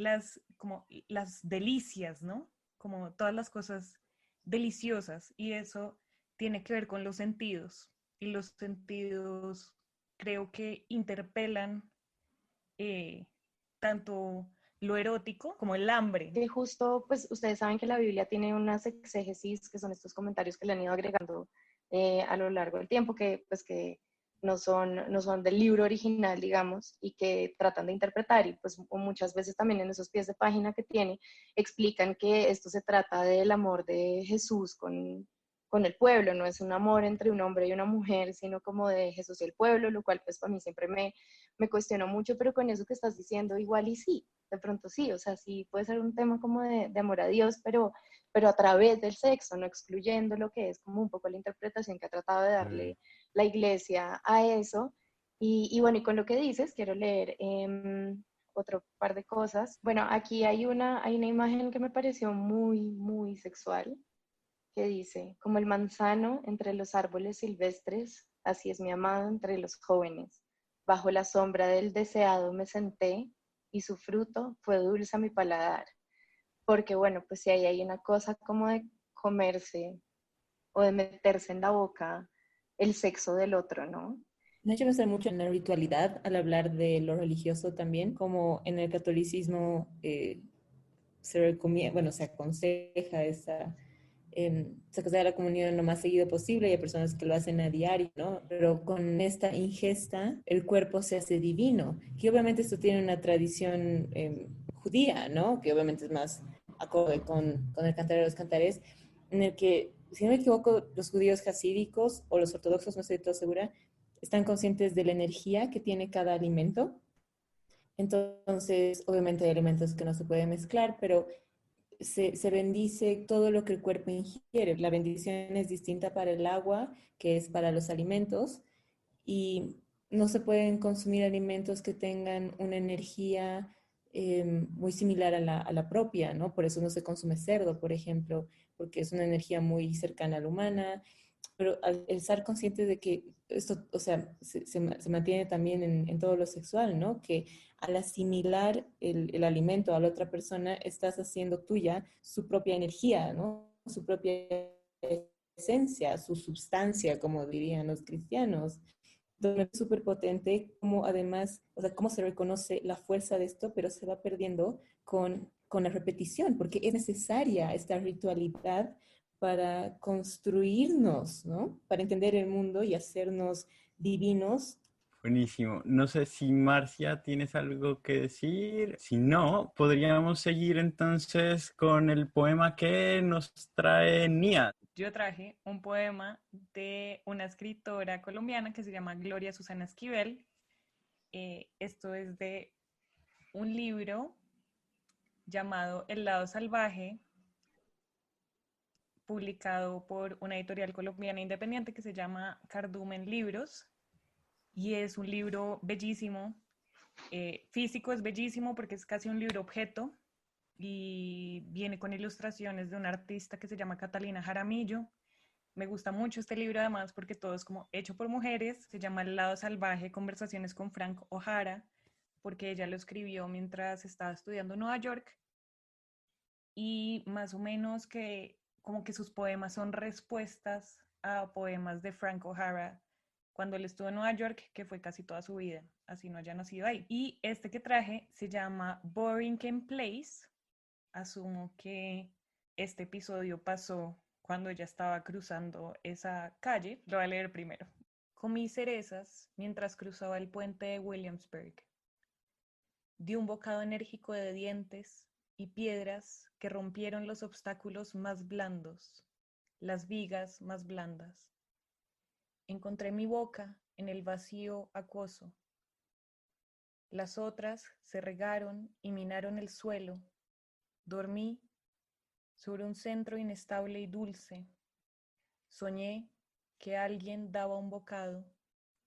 como las delicias, ¿no? Como todas las cosas deliciosas y eso tiene que ver con los sentidos y los sentidos creo que interpelan tanto lo erótico como el hambre. Que justo, pues ustedes saben que la Biblia tiene unas exégesis, que son estos comentarios que le han ido agregando a lo largo del tiempo, que pues que no son del libro original, digamos, y que tratan de interpretar, y pues muchas veces también en esos pies de página que tiene, explican que esto se trata del amor de Jesús con el pueblo, no es un amor entre un hombre y una mujer, sino como de Jesús y el pueblo, lo cual pues para mí siempre me cuestionó mucho, pero con eso que estás diciendo igual y sí, de pronto sí, o sea, sí puede ser un tema como de amor a Dios, pero a través del sexo, no excluyendo lo que es como un poco la interpretación que ha tratado de darle la iglesia a eso. Y bueno, y con lo que dices, quiero leer otro par de cosas. Bueno, aquí hay una imagen que me pareció muy, muy sexual, que dice, como el manzano entre los árboles silvestres, así es mi amado entre los jóvenes. Bajo la sombra del deseado me senté y su fruto fue dulce a mi paladar. Porque bueno, pues si ahí hay una cosa como de comerse o de meterse en la boca el sexo del otro, ¿no? Me ha hecho pensar mucho en la ritualidad al hablar de lo religioso también, como en el catolicismo se recomienda, bueno, se aconseja se aconseja la comunión lo más seguido posible y hay personas que lo hacen a diario, ¿no? Pero con esta ingesta el cuerpo se hace divino, que obviamente esto tiene una tradición judía, ¿no? Que obviamente es más acorde con el Cantar de los Cantares, en el que, si no me equivoco, los judíos hasídicos o los ortodoxos, no estoy todo segura, están conscientes de la energía que tiene cada alimento. Entonces, obviamente hay alimentos que no se pueden mezclar, pero se bendice todo lo que el cuerpo ingiere. La bendición es distinta para el agua, que es para los alimentos, y no se pueden consumir alimentos que tengan una energía muy similar a la propia, ¿no? Por eso no se consume cerdo, por ejemplo, porque es una energía muy cercana a la humana, pero al estar consciente de que esto, o sea, se mantiene también en todo lo sexual, ¿no? Que al asimilar el alimento a la otra persona, estás haciendo tuya su propia energía, ¿no? Su propia esencia, su substancia, como dirían los cristianos. Entonces, es súper potente como además, o sea, cómo se reconoce la fuerza de esto, pero se va perdiendo con la repetición, porque es necesaria esta ritualidad para construirnos, ¿no? Para entender el mundo y hacernos divinos. Buenísimo. No sé si Marcia tienes algo que decir. Si no, podríamos seguir entonces con el poema que nos trae Nia. Yo traje un poema de una escritora colombiana que se llama Gloria Susana Esquivel. Esto es de un libro llamado El lado salvaje, publicado por una editorial colombiana independiente que se llama Cardumen Libros. Y es un libro bellísimo. Físico es bellísimo porque es casi un libro objeto y viene con ilustraciones de una artista que se llama Catalina Jaramillo. Me gusta mucho este libro además porque todo es como hecho por mujeres. Se llama El lado salvaje, conversaciones con Frank O'Hara, porque ella lo escribió mientras estaba estudiando en Nueva York. Y más o menos que como que sus poemas son respuestas a poemas de Frank O'Hara cuando él estuvo en Nueva York, que fue casi toda su vida, así no haya nacido ahí. Y este que traje se llama Borinquen Place. Asumo que este episodio pasó cuando ella estaba cruzando esa calle. Lo voy a leer primero. Comí cerezas mientras cruzaba el puente de Williamsburg. Di un bocado enérgico de dientes y piedras que rompieron los obstáculos más blandos, las vigas más blandas. Encontré mi boca en el vacío acuoso. Las otras se regaron y minaron el suelo. Dormí sobre un centro inestable y dulce. Soñé que alguien daba un bocado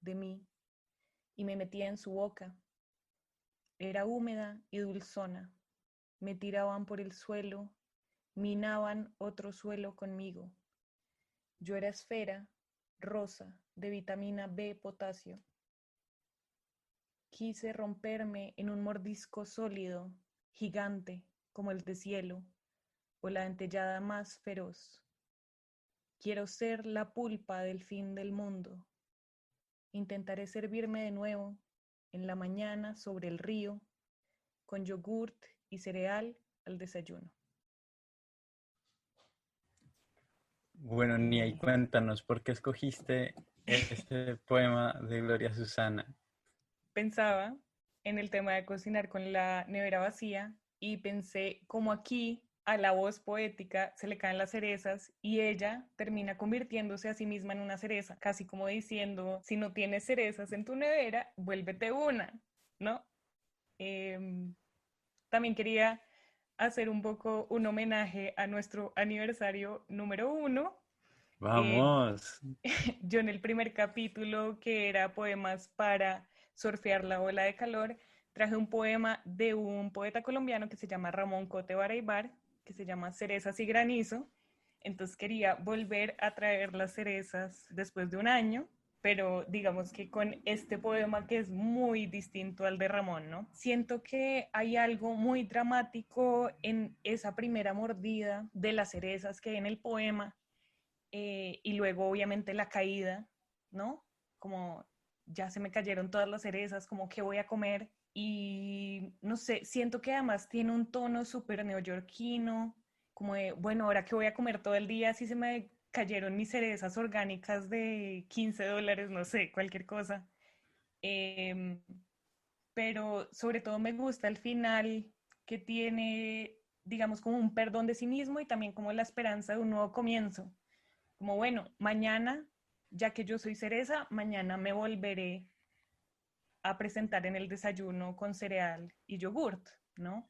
de mí y me metía en su boca. era húmeda y dulzona. Me tiraban por el suelo, minaban otro suelo conmigo. Yo era esfera, rosa, de vitamina B, potasio. Quise romperme en un mordisco sólido, gigante, como el de cielo, o la dentellada más feroz. Quiero ser la pulpa del fin del mundo. Intentaré servirme de nuevo, en la mañana, sobre el río, con yogurt y cereal al desayuno. Bueno, Nia, y cuéntanos, ¿por qué escogiste este poema de Gloria Susana? Pensaba en el tema de cocinar con la nevera vacía y pensé cómo aquí a la voz poética se le caen las cerezas y ella termina convirtiéndose a sí misma en una cereza, casi como diciendo, si no tienes cerezas en tu nevera, vuélvete una, ¿no? También quería hacer un poco un homenaje a nuestro aniversario número 1. Vamos. Yo en el primer capítulo, que era poemas para surfear la ola de calor, traje un poema de un poeta colombiano que se llama Ramón Cote Baraybar, que se llama Cerezas y Granizo. Entonces quería volver a traer las cerezas después de un año, pero digamos que con este poema que es muy distinto al de Ramón, ¿no? Siento que hay algo muy dramático en esa primera mordida de las cerezas que hay en el poema, y luego obviamente la caída, ¿no? Como ya se me cayeron todas las cerezas, como qué voy a comer. Y no sé, siento que además tiene un tono súper neoyorquino, como de, bueno, ahora qué voy a comer todo el día si se me cayeron mis cerezas orgánicas de $15, no sé, cualquier cosa. Eh, pero sobre todo me gusta el final que tiene, digamos, como un perdón de sí mismo y también como la esperanza de un nuevo comienzo. Como bueno, mañana, ya que yo soy cereza, mañana me volveré a presentar en el desayuno con cereal y yogurt, ¿no?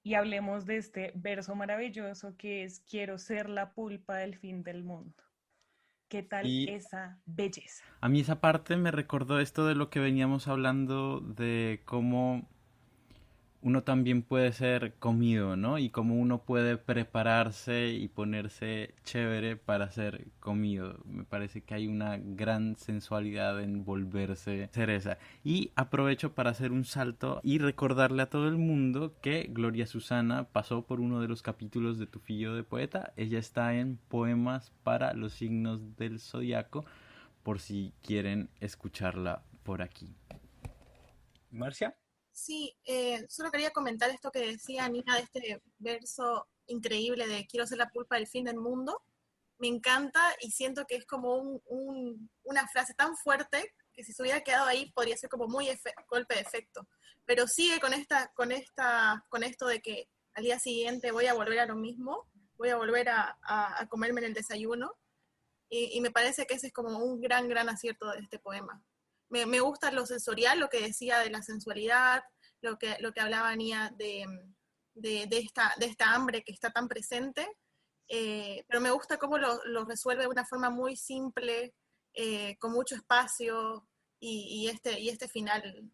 Y hablemos de este verso maravilloso que es quiero ser la pulpa del fin del mundo. ¿Qué tal Y esa belleza? a mí esa parte me recordó esto de lo que veníamos hablando de cómo uno también puede ser comido, ¿no? Y cómo uno puede prepararse y ponerse chévere para ser comido. Me parece que hay una gran sensualidad en volverse cereza. Y aprovecho para hacer un salto y recordarle a todo el mundo que Gloria Susana pasó por uno de los capítulos de Tu Fillo de Poeta. Ella está en Poemas para los Signos del Zodiaco, por si quieren escucharla por aquí. Marcia. Sí, solo quería comentar esto que decía Nina de este verso increíble de quiero ser la pulpa del fin del mundo. Me encanta y siento que es como una frase tan fuerte que si se hubiera quedado ahí podría ser como muy golpe de efecto. Pero sigue con esto de que al día siguiente voy a volver a lo mismo, voy a volver a comerme en el desayuno. Y me parece que ese es como un gran acierto de este poema. Me gusta lo sensorial, lo que decía de la sensualidad, lo que hablaba Nia de esta hambre que está tan presente, pero me gusta cómo lo resuelve de una forma muy simple, con mucho espacio y este final.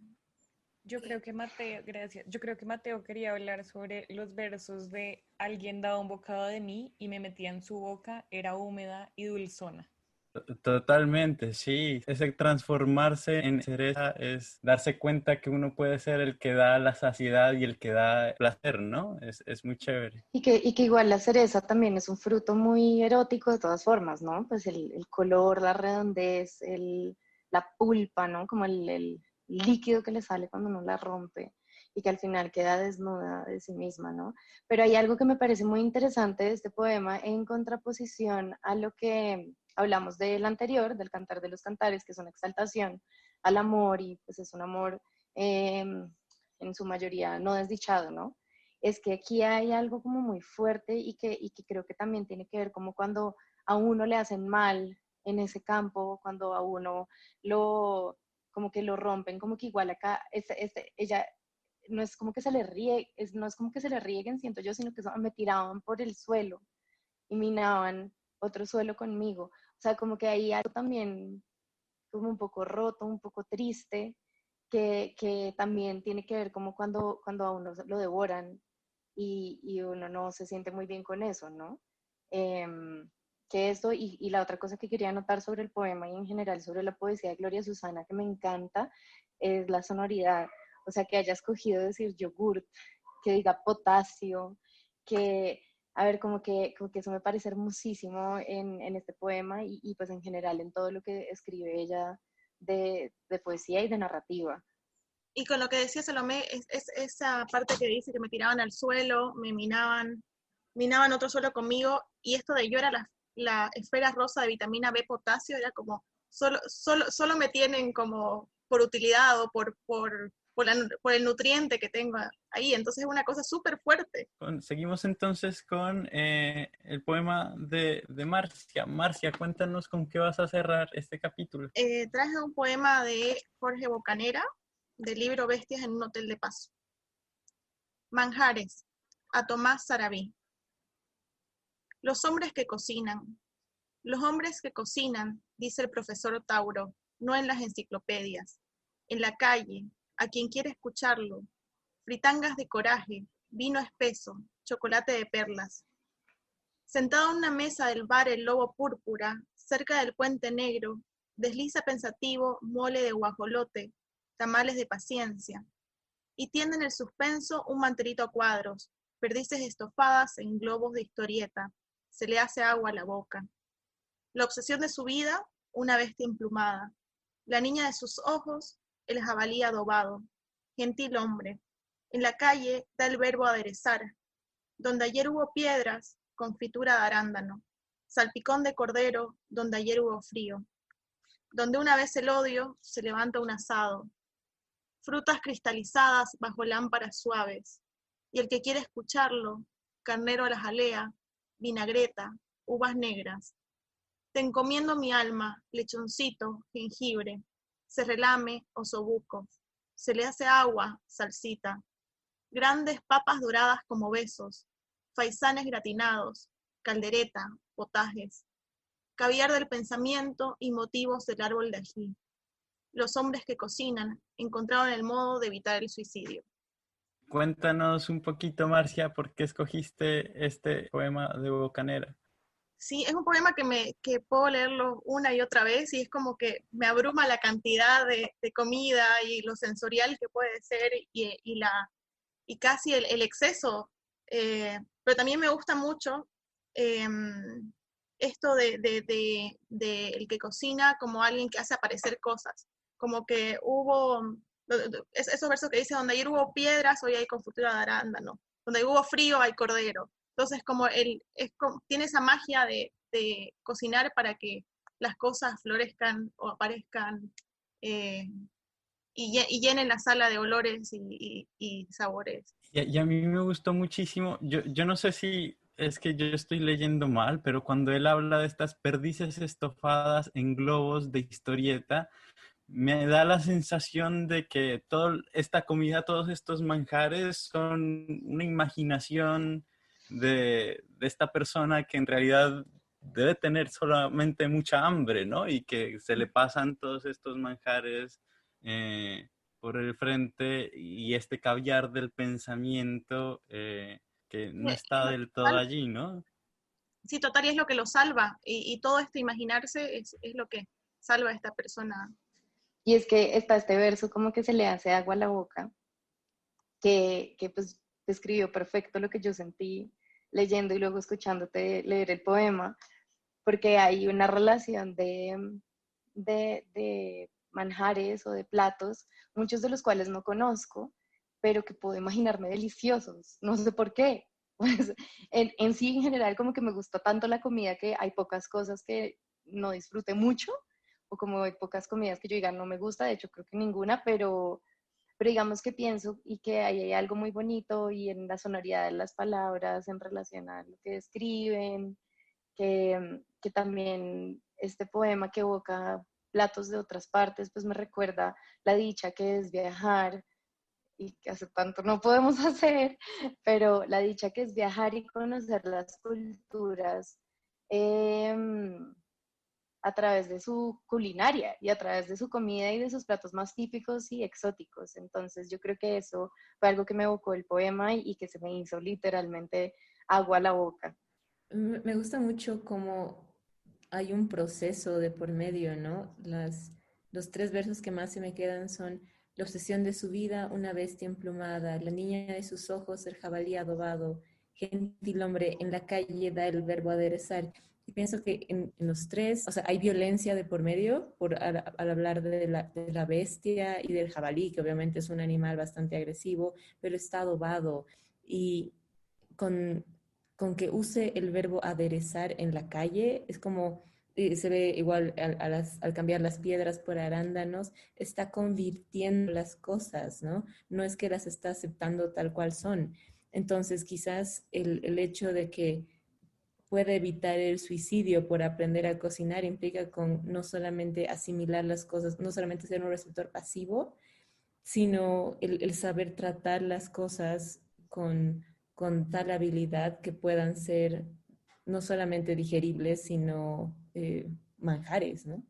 Yo creo que Mateo, gracias. Yo creo que Mateo quería hablar sobre los versos de alguien daba un bocado de mí y me metía en su boca, era húmeda y dulzona. Totalmente, sí. Ese transformarse en cereza es darse cuenta que uno puede ser el que da la saciedad y el que da placer, ¿no? Es muy chévere. Y que igual la cereza también es un fruto muy erótico de todas formas, ¿no? Pues el color, la redondez, la pulpa, ¿no? Como el líquido que le sale cuando uno la rompe y que al final queda desnuda de sí misma, ¿no? Pero hay algo que me parece muy interesante de este poema en contraposición a lo que hablamos del anterior, del Cantar de los Cantares, que es una exaltación al amor y pues es un amor en su mayoría no desdichado, ¿no? Es que aquí hay algo como muy fuerte y que creo que también tiene que ver como cuando a uno le hacen mal en ese campo, cuando a uno como que lo rompen, como que igual acá, ella no es como que se le ríe, no es como que se le rieguen, siento yo, sino que me tiraban por el suelo y minaban otro suelo conmigo. O sea, como que hay algo también como un poco roto, un poco triste, que también tiene que ver como cuando a uno lo devoran y uno no se siente muy bien con eso, ¿no? Que esto, y la otra cosa que quería anotar sobre el poema y en general sobre la poesía de Gloria Susana, que me encanta, es la sonoridad. O sea, que haya escogido decir yogurt, que diga potasio, que, a ver, como que eso me parece hermosísimo en este poema y pues en general en todo lo que escribe ella de poesía y de narrativa. Y con lo que decía Salomé, es esa parte que dice que me tiraban al suelo, me minaban otro suelo conmigo, y esto de yo era la esfera rosa de vitamina B potasio, era como, solo me tienen como por utilidad o por el nutriente que tengo ahí, entonces es una cosa súper fuerte. Seguimos entonces con el poema de Marcia. Marcia, cuéntanos con qué vas a cerrar este capítulo. Traje un poema de Jorge Bocanera, del libro Bestias en un hotel de paso. Manjares, a Tomás Sarabí. Los hombres que cocinan. Los hombres que cocinan, dice el profesor Tauro, no en las enciclopedias, en la calle, a quien quiere escucharlo. Fritangas de coraje, vino espeso, chocolate de perlas. Sentado en una mesa del bar El Lobo Púrpura, cerca del Puente Negro, desliza pensativo mole de guajolote, tamales de paciencia, y tiende en el suspenso un mantelito a cuadros, perdices estofadas en globos de historieta. Se le hace agua a la boca. La obsesión de su vida, una bestia emplumada. La niña de sus ojos, el jabalí adobado. Gentil hombre. En la calle da el verbo aderezar. Donde ayer hubo piedras, confitura de arándano. Salpicón de cordero, donde ayer hubo frío. Donde una vez el odio, se levanta un asado. Frutas cristalizadas bajo lámparas suaves. Y el que quiere escucharlo, carnero a la jalea, vinagreta, uvas negras. Te encomiendo mi alma, lechoncito, jengibre, se relame, osobuco, se le hace agua, salsita, grandes papas doradas como besos, faisanes gratinados, caldereta, potajes, caviar del pensamiento y motivos del árbol de ají. Los hombres que cocinan encontraron el modo de evitar el suicidio. Cuéntanos un poquito, Marcia, por qué escogiste este poema de Bocanera. Sí, es un poema que puedo leerlo una y otra vez y es como que me abruma la cantidad de comida y lo sensorial que puede ser y casi el exceso. Pero también me gusta mucho esto de el que cocina como alguien que hace aparecer cosas. Como que hubo esos versos que dice, donde ayer hubo piedras, hoy hay confitura de arándano. Donde hubo frío, hay cordero. Entonces, tiene esa magia de cocinar para que las cosas florezcan o aparezcan y llenen la sala de olores y sabores. Y a mí me gustó muchísimo. Yo no sé si es que yo estoy leyendo mal, pero cuando él habla de estas perdices estofadas en globos de historieta, me da la sensación de que toda esta comida, todos estos manjares son una imaginación de esta persona que en realidad debe tener solamente mucha hambre, ¿no? Y que se le pasan todos estos manjares por el frente y este caviar del pensamiento que no está del todo allí, ¿no? Sí, total, y es lo que lo salva. Y todo este imaginarse es lo que salva a esta persona. Y es que está este verso como que se le hace agua a la boca, que pues describió perfecto lo que yo sentí leyendo y luego escuchándote leer el poema, porque hay una relación de manjares o de platos, muchos de los cuales no conozco, pero que puedo imaginarme deliciosos, no sé por qué. Pues, en sí, en general, como que me gusta tanto la comida que hay pocas cosas que no disfrute mucho, o como hay pocas comidas que yo diga no me gusta, de hecho creo que ninguna, pero digamos que pienso y que ahí hay algo muy bonito y en la sonoridad de las palabras en relación a lo que describen, que también este poema que evoca platos de otras partes, pues me recuerda la dicha que es viajar y que hace tanto no podemos hacer, pero la dicha que es viajar y conocer las culturas a través de su culinaria y a través de su comida y de sus platos más típicos y exóticos. Entonces yo creo que eso fue algo que me evocó el poema y que se me hizo literalmente agua a la boca. Me gusta mucho cómo hay un proceso de por medio, ¿no? Los tres versos que más se me quedan son la obsesión de su vida, una bestia emplumada, la niña de sus ojos, el jabalí adobado, gentil hombre en la calle da el verbo aderezar. Y pienso que en los tres, o sea, hay violencia de por medio al hablar de la bestia y del jabalí, que obviamente es un animal bastante agresivo, pero está adobado. Y con, con que use el verbo aderezar en la calle, es como se ve igual al cambiar las piedras por arándanos, está convirtiendo las cosas, ¿no? No es que las está aceptando tal cual son. Entonces, quizás el hecho de que puede evitar el suicidio por aprender a cocinar implica con no solamente asimilar las cosas, no solamente ser un receptor pasivo, sino el saber tratar las cosas con tal habilidad que puedan ser no solamente digeribles, sino manjares, ¿no?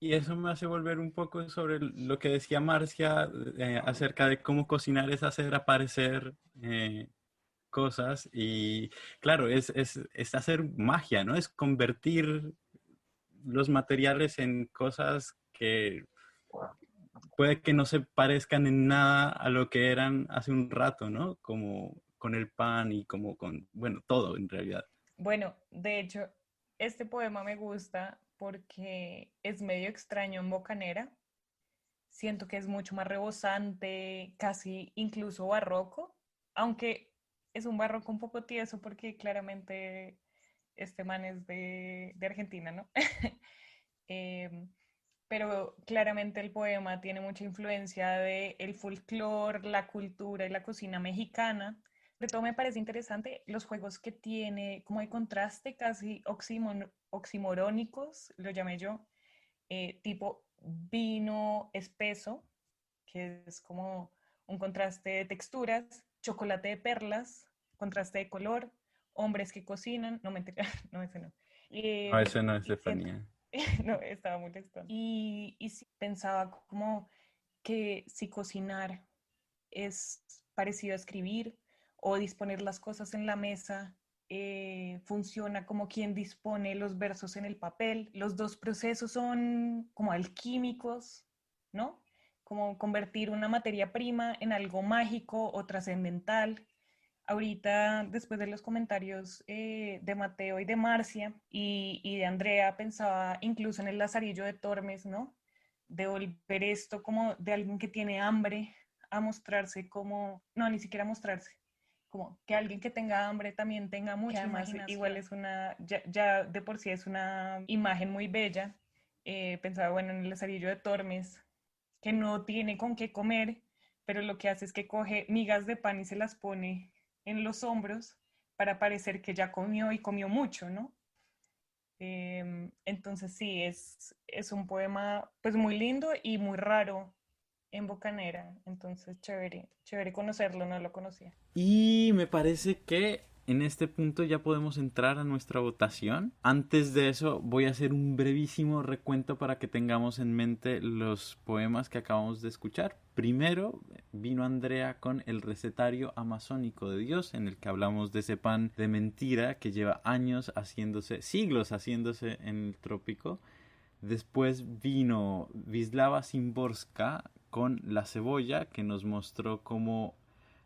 Y eso me hace volver un poco sobre lo que decía Marcia acerca de cómo cocinar es hacer aparecer cosas y claro, es hacer magia, ¿no? Es convertir los materiales en cosas que puede que no se parezcan en nada a lo que eran hace un rato, ¿no? Como con el pan y como con, bueno, todo en realidad. Bueno, de hecho, este poema me gusta porque es medio extraño en Bocanera. Siento que es mucho más rebosante, casi incluso barroco, aunque es un barroco un poco tieso porque claramente este man es de Argentina, ¿no? Em, pero claramente el poema tiene mucha influencia del folclore, la cultura y la cocina mexicana. De todo me parece interesante los juegos que tiene, como de contraste, casi oximorónicos, lo llamé yo, tipo vino espeso, que es como un contraste de texturas, chocolate de perlas, contraste de color, hombres que cocinan, no mentira, no, ese no. No, eso no es Y de siento, Fania. no, estaba molestando. Y sí, pensaba como que si cocinar es parecido a escribir o disponer las cosas en la mesa, funciona como quien dispone los versos en el papel. Los dos procesos son como alquímicos, ¿no? Como convertir una materia prima en algo mágico o trascendental. Ahorita, después de los comentarios de Mateo y de Marcia y de Andrea, pensaba incluso en el Lazarillo de Tormes, ¿no? De volver esto como de alguien que tiene hambre a mostrarse como, no, ni siquiera mostrarse, como que alguien que tenga hambre también tenga mucha imaginación. Igual es una, ya de por sí es una imagen muy bella. Pensaba, bueno, en el Lazarillo de Tormes, que no tiene con qué comer, pero lo que hace es que coge migas de pan y se las pone en los hombros para parecer que ya comió y comió mucho, ¿no? Entonces sí, es un poema pues muy lindo y muy raro en Bocanera, entonces chévere, chévere conocerlo, no lo conocía. Y me parece que en este punto ya podemos entrar a nuestra votación. Antes de eso voy a hacer un brevísimo recuento para que tengamos en mente los poemas que acabamos de escuchar. Primero vino Andrea con el recetario amazónico de Dios, en el que hablamos de ese pan de mentira que lleva años haciéndose, siglos haciéndose en el trópico. Después vino Wisława Szymborska con la cebolla, que nos mostró cómo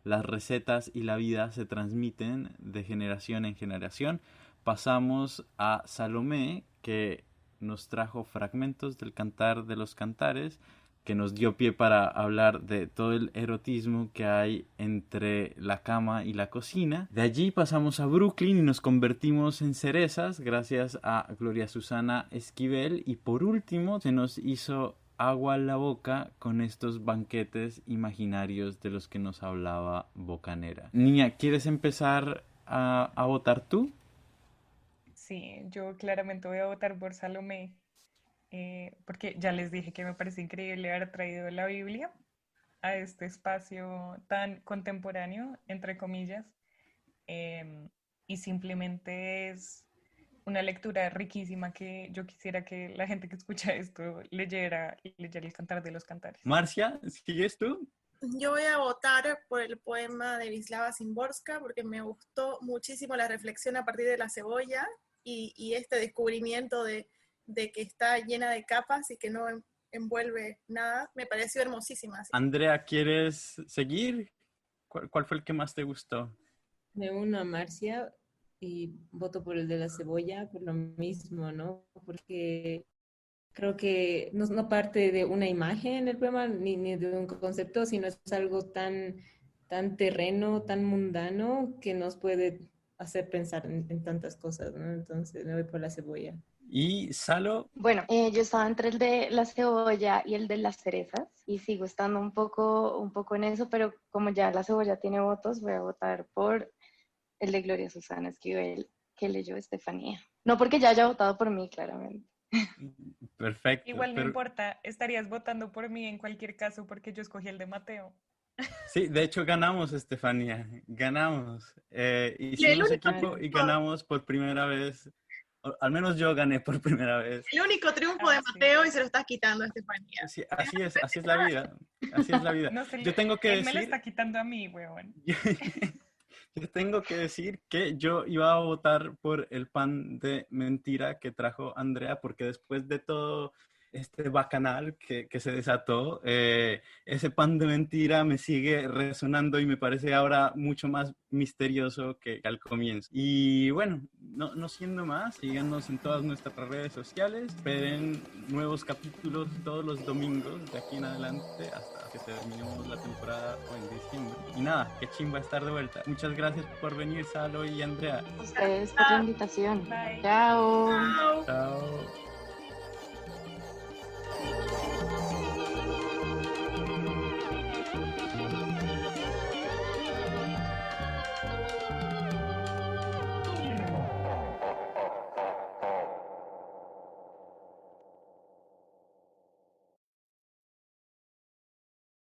las recetas y la vida se transmiten de generación en generación. Pasamos a Salomé, que nos trajo fragmentos del Cantar de los Cantares, que nos dio pie para hablar de todo el erotismo que hay entre la cama y la cocina. De allí pasamos a Brooklyn y nos convertimos en cerezas gracias a Gloria Susana Esquivel. Y por último se nos hizo agua en la boca con estos banquetes imaginarios de los que nos hablaba Bocanera. Niña, ¿quieres empezar a votar tú? Sí, yo claramente voy a votar por Salomé, porque ya les dije que me parece increíble haber traído la Biblia a este espacio tan contemporáneo, entre comillas, y simplemente una lectura riquísima que yo quisiera que la gente que escucha esto leyera El Cantar de los Cantares. Marcia, ¿sigues tú? Yo voy a votar por el poema de Wisława Szymborska porque me gustó muchísimo la reflexión a partir de la cebolla y este descubrimiento de que está llena de capas y que no envuelve nada. Me pareció hermosísima. Andrea, ¿quieres seguir? ¿Cuál fue el que más te gustó? Me uno a Marcia y voto por el de la cebolla, por lo mismo, ¿no? Porque creo que no parte de una imagen el poema, ni de un concepto, sino es algo tan terreno, tan mundano, que nos puede hacer pensar en tantas cosas, ¿no? Entonces me voy por la cebolla. ¿Y Salo? Bueno, yo estaba entre el de la cebolla y el de las cerezas y sigo estando un poco en eso, pero como ya la cebolla tiene votos, voy a votar por el de Gloria Susana Esquivel que leyó Estefanía. No porque ya haya votado por mí, claramente. Perfecto. Igual no importa, estarías votando por mí en cualquier caso porque yo escogí el de Mateo. Sí, de hecho ganamos, Estefanía, ganamos. Hicimos equipo y ganamos por primera vez. Al menos yo gané por primera vez. El único triunfo de Mateo y se lo estás quitando a Estefanía. Sí, así es la vida. Así es la vida. No sé, Yo tengo que él me lo decir... está quitando a mí, huevón. Yo tengo que decir que yo iba a votar por el pan de mentira que trajo Andrea, porque después de todo este bacanal que se desató, ese pan de mentira me sigue resonando y me parece ahora mucho más misterioso que al comienzo. Y bueno, no siendo más, síganos en todas nuestras redes sociales, esperen nuevos capítulos todos los domingos de aquí en adelante hasta que terminemos la temporada o en diciembre. Y nada, qué chimba estar de vuelta. Muchas gracias por venir, Salo y Andrea. Ustedes por la invitación. Bye. Chao. Chao. Chao.